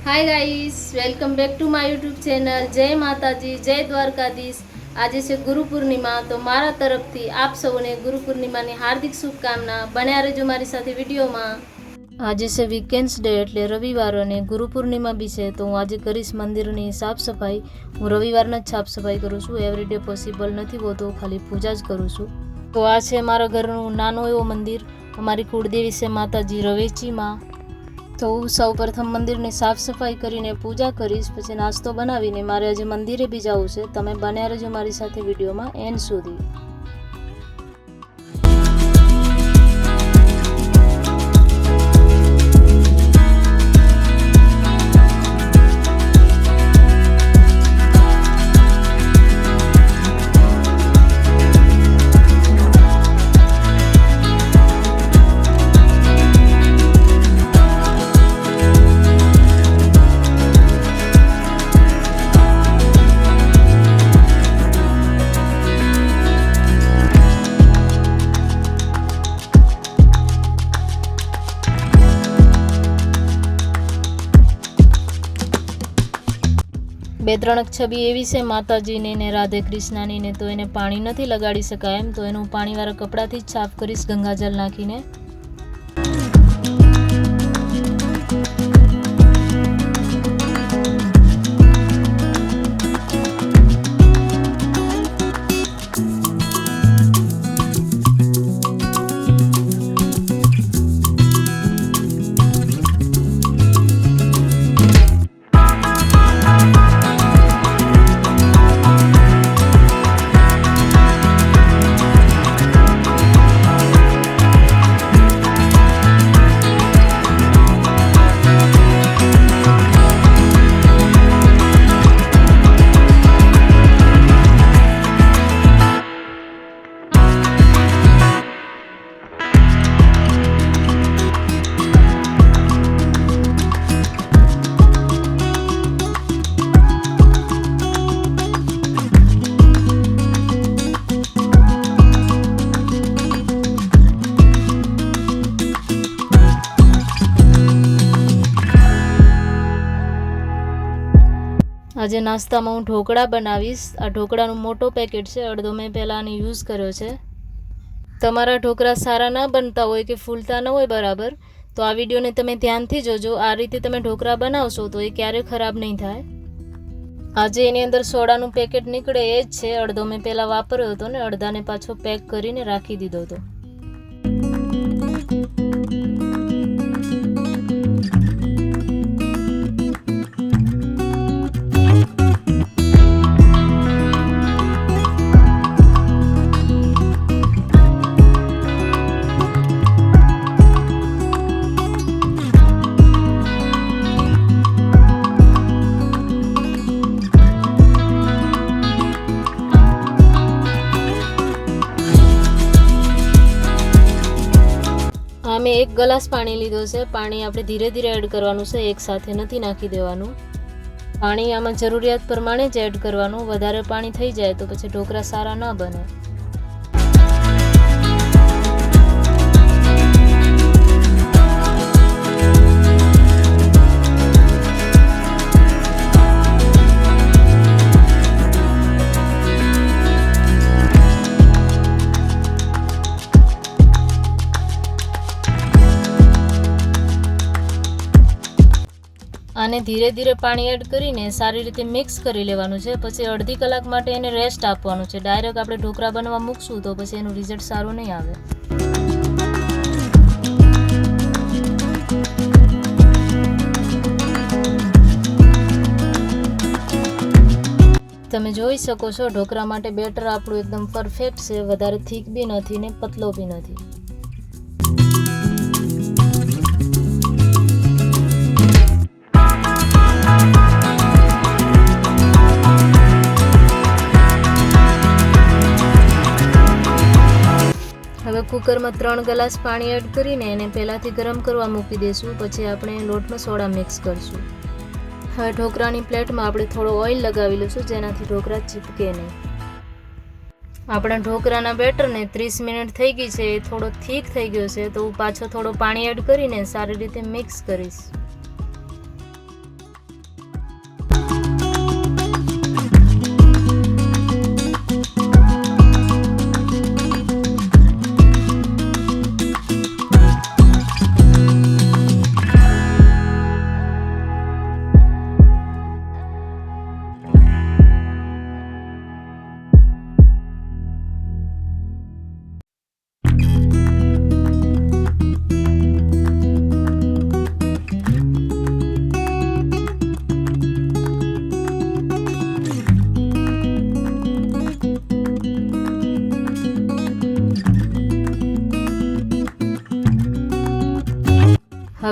Hi guys, welcome back to my YouTube channel. जय माताजी, जय द्वारकाधीश। आज છે ગુરુ પૂર્ણિમા, તો મારા તરફથી આપ સૌને ગુરુ પૂર્ણિમાની હાર્દિક શુભકામના। બન્યા રહેજો મારી સાથે વિડીયોમાં। આજે છે વીકેન્ડ્સ ડે એટલે રવિવાર અને ગુરુ પૂર્ણિમા બી છે, તો હું આજે કરીશ મંદિરની સાફ સફાઈ। હું રવિવારના જ સાફ સફાઈ કરું છું, એવરીડે પોસિબલ નથી હોતો, ખાલી પૂજા જ કરું છું। તો આ છે મારા ઘરનું નાનું એવો મંદિર। અમારી કુળદેવી છે માતાજી રવેચીમાં। તો સૌ પ્રથમ મંદિરની સાફ સફાઈ કરીને પૂજા કરીશ, પછી નાસ્તો બનાવીને મારે આજે મંદિરે બી જવું છે। તમે બન્યા રહેજો મારી સાથે વિડીયોમાં એન્ડ સુધી। બે ત્રણ છબી એવી છે માતાજીની ને રાધે કૃષ્ણની ને, તો એને પાણી નથી લગાડી શકાય એમ, તો એનું પાણીવાળા કપડાથી જ સાફ કરીશ ગંગાજળ નાખીને। આજે નાસ્તામાં હું ઢોકળા બનાવીશ। આ ઢોકળાનું મોટો પેકેટ છે, અડધો મેં પહેલાં આને યુઝ કર્યો છે। તમારા ઢોકળા સારા ના બનતા હોય કે ફૂલતા ન હોય બરાબર, તો આ વિડીયોને તમે ધ્યાનથી જોજો। આ રીતે તમે ઢોકળા બનાવશો તો એ ક્યારેય ખરાબ નહીં થાય। આજે એની અંદર સોડાનું પેકેટ નીકળે એ જ છે, અડધો મેં પહેલાં વાપર્યો હતો ને અડધાને પાછો પેક કરીને રાખી દીધો હતો। મેં એક ગ્લાસ પાણી લીધો છે। પાણી આપણે ધીરે ધીરે એડ કરવાનું છે, એક સાથે નથી નાખી દેવાનું। પાણી આમાં જરૂરિયાત પ્રમાણે જ એડ કરવાનું, વધારે પાણી થઈ જાય તો પછી ઢોકળા સારા ના બને। આને ધીરે ધીરે પાણી એડ કરીને સારી રીતે મિક્સ કરી લેવાનું છે, પછી અડધી કલાક માટે એને રેસ્ટ આપવાનું છે। ડાયરેક્ટ આપણે ઢોકળા બનવા મૂકશું તો પછી એનું રિઝલ્ટ સારું નહીં આવે। તમે જોઈ શકો છો ઢોકળા માટે બેટર આપણું એકદમ પરફેક્ટ છે, વધારે થીક બી નથી ને પતલો બી નથી। હવે કુકરમાં 3 ગ્લાસ પાણી એડ કરીને એને પહેલાંથી ગરમ કરવા મૂકી દઈશું, પછી આપણે લોટમાં સોડા મિક્સ કરશું। હવે ઢોકળાની પ્લેટમાં આપણે થોડો ઓઇલ લગાવી લઈશું, જેનાથી ઢોકળા ચીપકે નહીં। આપણા ઢોકળાના બેટરને 30 મિનિટ થઈ ગઈ છે, થોડો થીક થઈ ગયો છે, તો હું પાછો થોડો પાણી એડ કરીને સારી રીતે મિક્સ કરીશ।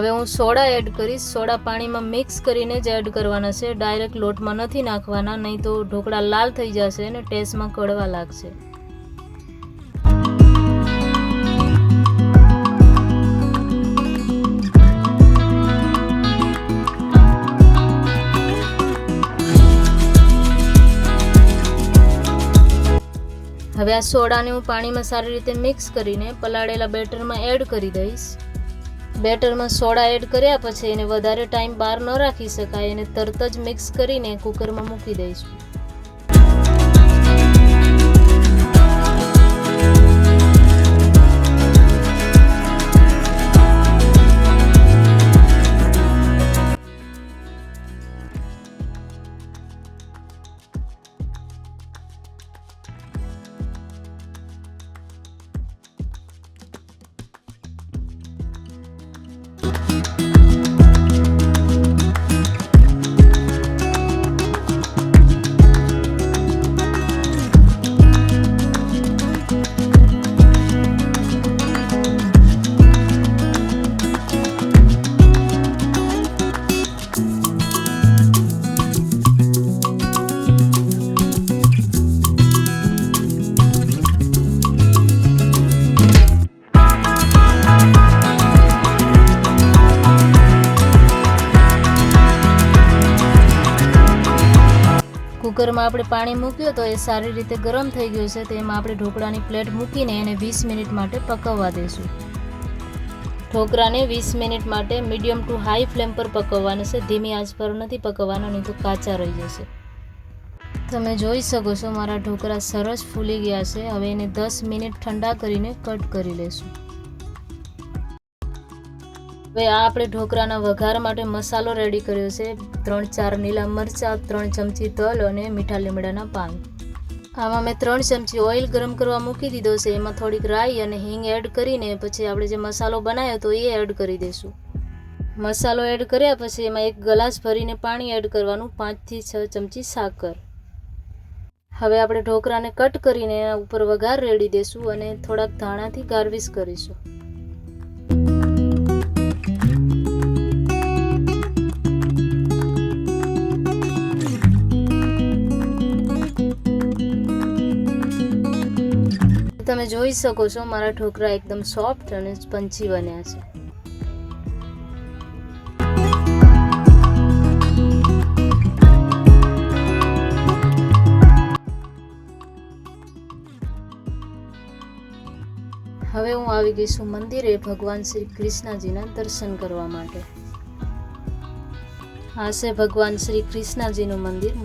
હવે હું સોડા એડ કરીશ. સોડા પાણીમાં મિક્સ કરીને જ એડ કરવાના છે, ડાયરેક્ટ લોટમાં નથી નાખવાના, નહીં તો ઢોકળા લાલ થઈ જશે અને ટેસ્ટમાં કડવા લાગશે. હવે આ સોડાને હું પાણીમાં સારી રીતે મિક્સ કરીને પલાળેલા બેટરમાં એડ કરી દઈશ. બેટરમાં સોડા એડ કર્યા પછી એને વધારે ટાઈમ બહાર ન રાખી શકાય, એને તરત જ મિક્સ કરીને કુકરમાં મૂકી દઈશું. કુકરમાં આપણે પાણી મૂક્યું તો એ સારી રીતે ગરમ થઈ ગયું છે, તો એમાં આપણે ઢોકળાની પ્લેટ મૂકીને એને 20 મિનિટ માટે પકવવા દઈશું. ઢોકળાને 20 મિનિટ માટે મીડિયમ ટુ હાઈ ફ્લેમ પર પકવવાનું છે, ધીમી આંચ પર નથી પકવવાના, નહીં તો કાચા રહી જશે. તમે જોઈ શકો છો મારા ઢોકળા સરસ ફૂલી ગયા છે. હવે એને 10 મિનિટ ઠંડા કરીને કટ કરી લઈશું. હવે આ આપણે ઢોકળાના વઘાર માટે મસાલો રેડી કર્યો છે. 3-4 લીલા મરચાં, 3 ચમચી તલ અને મીઠા લીમડાના પાન. આમાં મેં 3 ચમચી ઓઇલ ગરમ કરવા મૂકી દીધો છે. એમાં થોડીક રાઈ અને હિંગ એડ કરીને પછી આપણે જે મસાલો બનાવ્યો તો એ એડ કરી દઈશું. મસાલો એડ કર્યા પછી એમાં 1 ગ્લાસ ભરીને પાણી એડ કરવાનું, 5 થી 6 ચમચી સાકર. હવે આપણે ઢોકળાને કટ કરીને એના ઉપર વઘાર રેડી દઈશું અને થોડાક ધાણાથી ગાર્નિશ કરીશું. તમે જોઈ શકો છો મારા ઢોકળા એકદમ સોફ્ટ અને સ્પંચી બન્યા છે. હવે હું આવી ગઈ છું મંદિરે ભગવાન શ્રી કૃષ્ણજીના દર્શન કરવા માટે. આ છે ભગવાન શ્રી કૃષ્ણજીનું મંદિર.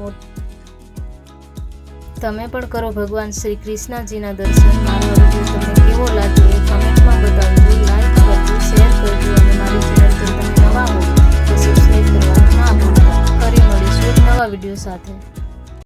તમે પણ કરો ભગવાન શ્રી કૃષ્ણજીના દર્શન. મારો વિડીયો તમને કેવો લાગ્યો એ કમેન્ટમાં બતાવજો, લાઈક કરજો, શેર કરજો અને મારી ચેનલ પર તમે નવા હો તો સબસ્ક્રાઈબ કરવાનું ના ભૂલતા. ફરી મળીશું એક નવા વિડીયો સાથે.